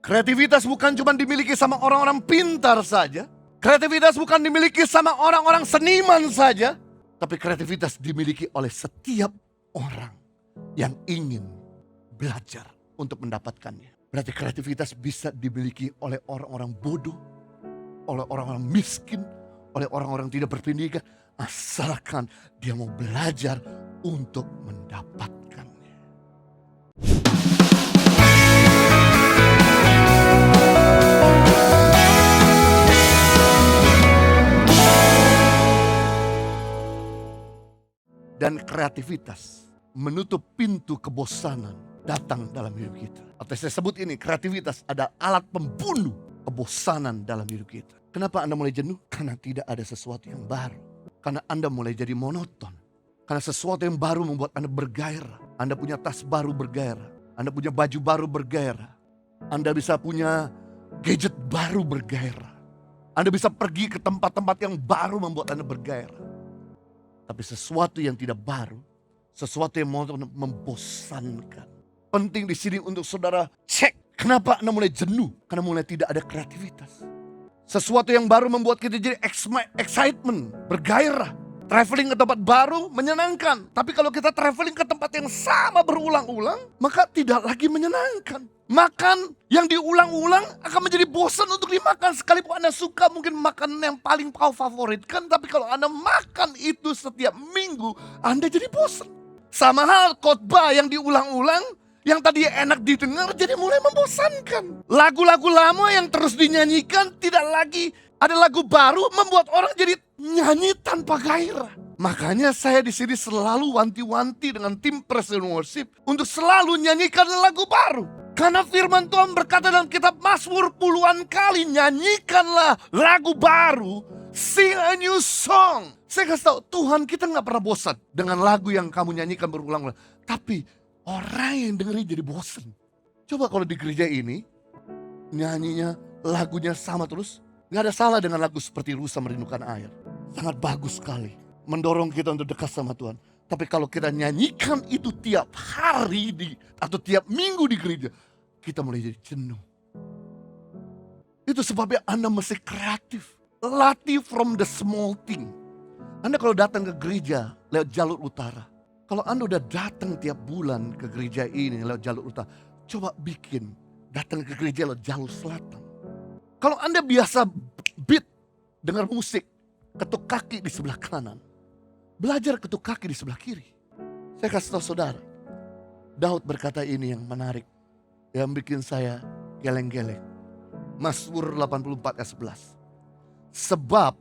Kreativitas bukan cuma dimiliki sama orang-orang pintar saja. Kreativitas bukan dimiliki sama orang-orang seniman saja. Tapi kreativitas dimiliki oleh setiap orang yang ingin belajar untuk mendapatkannya. Berarti kreativitas bisa dimiliki oleh orang-orang bodoh, oleh orang-orang miskin, oleh orang-orang tidak berpendidikan. Asalkan dia mau belajar untuk mendapatkannya. Dan kreativitas menutup pintu kebosanan datang dalam hidup kita. Atau saya sebut ini, kreativitas ada alat pembunuh kebosanan dalam hidup kita. Kenapa Anda mulai jenuh? Karena tidak ada sesuatu yang baru. Karena Anda mulai jadi monoton. Karena sesuatu yang baru membuat Anda bergairah. Anda punya tas baru bergairah. Anda punya baju baru bergairah. Anda bisa punya gadget baru bergairah. Anda bisa pergi ke tempat-tempat yang baru membuat Anda bergairah. Tapi sesuatu yang tidak baru, sesuatu yang membosankan. Penting di sini untuk saudara cek kenapa Anda mulai jenuh, karena mulai tidak ada kreativitas. Sesuatu yang baru membuat kita jadi excitement, bergairah. Traveling ke tempat baru menyenangkan. Tapi kalau kita traveling ke tempat yang sama berulang-ulang, maka tidak lagi menyenangkan. Makan yang diulang-ulang akan menjadi bosan untuk dimakan. Sekalipun Anda suka mungkin makanan yang paling kau favoritkan. Tapi kalau Anda makan itu setiap minggu, Anda jadi bosan. Sama hal khotbah yang diulang-ulang, yang tadi enak didengar jadi mulai membosankan. Lagu-lagu lama yang terus dinyanyikan tidak lagi ada lagu baru membuat orang jadi nyanyi tanpa gairah. Makanya saya di sini selalu wanti-wanti dengan tim Praise and Worship untuk selalu nyanyikan lagu baru. Karena firman Tuhan berkata dalam kitab Mazmur puluhan kali, nyanyikanlah lagu baru, sing a new song. Saya kasih tahu, Tuhan kita gak pernah bosan dengan lagu yang kamu nyanyikan berulang-ulang. Tapi orang yang dengerin jadi bosan. Coba kalau di gereja ini, nyanyinya lagunya sama terus. Gak ada salah dengan lagu seperti Rusa Merindukan Air. Sangat bagus sekali. Mendorong kita untuk dekat sama Tuhan. Tapi kalau kita nyanyikan itu tiap hari atau tiap minggu di gereja, kita mulai jadi jenuh. Itu sebabnya Anda mesti kreatif. Latih from the small thing. Anda kalau datang ke gereja lewat jalur utara. Kalau Anda udah datang tiap bulan ke gereja ini lewat jalur utara. Coba bikin datang ke gereja lewat jalur selatan. Kalau Anda biasa beat, dengar musik, ketuk kaki di sebelah kanan. Belajar ketuk kaki di sebelah kiri. Saya kasih tahu saudara, Daud berkata ini yang menarik. Yang bikin saya geleng-geleng. Mazmur 84 ayat 11. Sebab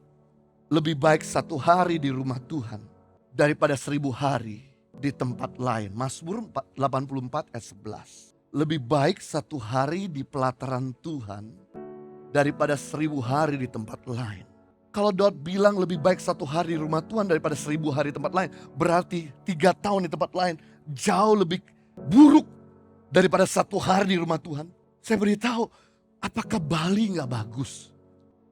lebih baik 1 hari di rumah Tuhan daripada 1000 hari di tempat lain. Mazmur 84 ayat 11. Lebih baik 1 hari di pelataran Tuhan daripada 1000 hari di tempat lain. Kalau Daud bilang lebih baik 1 hari di rumah Tuhan daripada 1000 hari di tempat lain, berarti 3 tahun di tempat lain jauh lebih buruk daripada 1 hari di rumah Tuhan. Saya beritahu, apakah Bali gak bagus?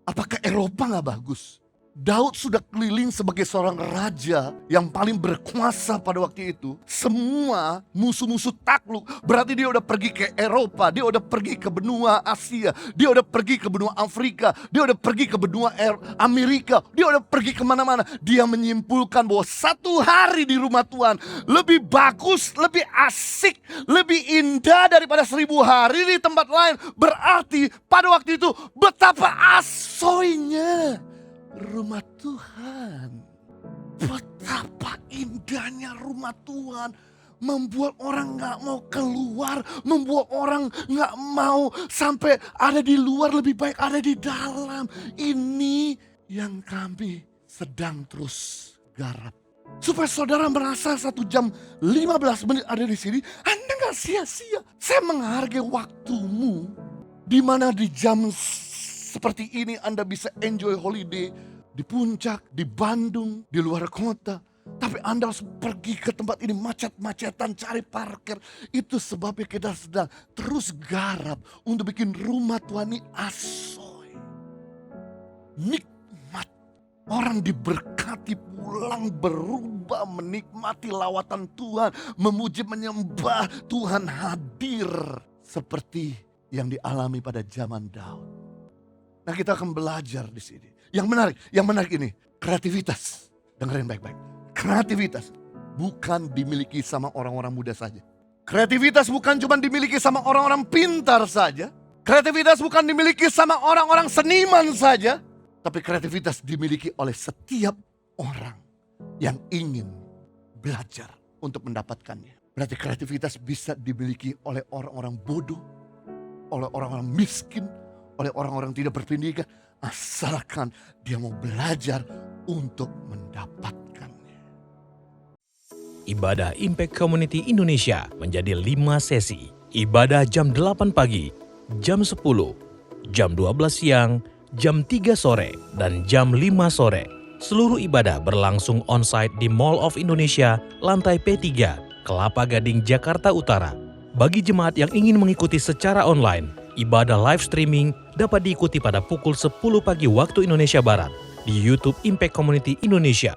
Apakah Eropa gak bagus? Daud sudah keliling sebagai seorang raja yang paling berkuasa pada waktu itu. Semua musuh-musuh takluk. Berarti dia udah pergi ke Eropa, dia udah pergi ke benua Asia, dia udah pergi ke benua Afrika, dia udah pergi ke benua Amerika, dia udah pergi kemana-mana. Dia menyimpulkan bahwa 1 hari di rumah Tuhan lebih bagus, lebih asik, lebih indah daripada 1000 hari di tempat lain. Berarti pada waktu itu betapa asoynya rumah Tuhan. Betapa indahnya rumah Tuhan. Membuat orang gak mau keluar. Membuat orang gak mau sampai ada di luar, lebih baik ada di dalam. Ini yang kami sedang terus garap. Supaya saudara merasa 1 jam 15 menit ada di sini, Anda gak sia-sia. Saya menghargai waktumu. Di mana di jam seperti ini Anda bisa enjoy holiday di puncak, di Bandung, di luar kota. Tapi Anda harus pergi ke tempat ini macet-macetan cari parkir. Itu sebabnya kita sedang terus garap untuk bikin rumah Tuhan ini asoy. Nikmat. Orang diberkati pulang berubah menikmati lawatan Tuhan. Memuji menyembah Tuhan hadir. Seperti yang dialami pada zaman Daud. Nah, kita akan belajar di sini. Yang menarik ini, kreativitas. Dengerin baik-baik. Kreativitas bukan dimiliki sama orang-orang muda saja. Kreativitas bukan cuma dimiliki sama orang-orang pintar saja. Kreativitas bukan dimiliki sama orang-orang seniman saja. Tapi kreativitas dimiliki oleh setiap orang yang ingin belajar untuk mendapatkannya. Berarti kreativitas bisa dimiliki oleh orang-orang bodoh, oleh orang-orang miskin, oleh orang-orang tidak berpendidikan, asalkan dia mau belajar untuk mendapatkannya. Ibadah Impact Community Indonesia menjadi 5 sesi. Ibadah jam 8 pagi, jam 10, jam 12 siang, jam 3 sore, dan jam 5 sore. Seluruh ibadah berlangsung on-site di Mall of Indonesia, lantai P3, Kelapa Gading, Jakarta Utara. Bagi jemaat yang ingin mengikuti secara online, ibadah live streaming dapat diikuti pada pukul 10 pagi waktu Indonesia Barat di YouTube Impact Community Indonesia.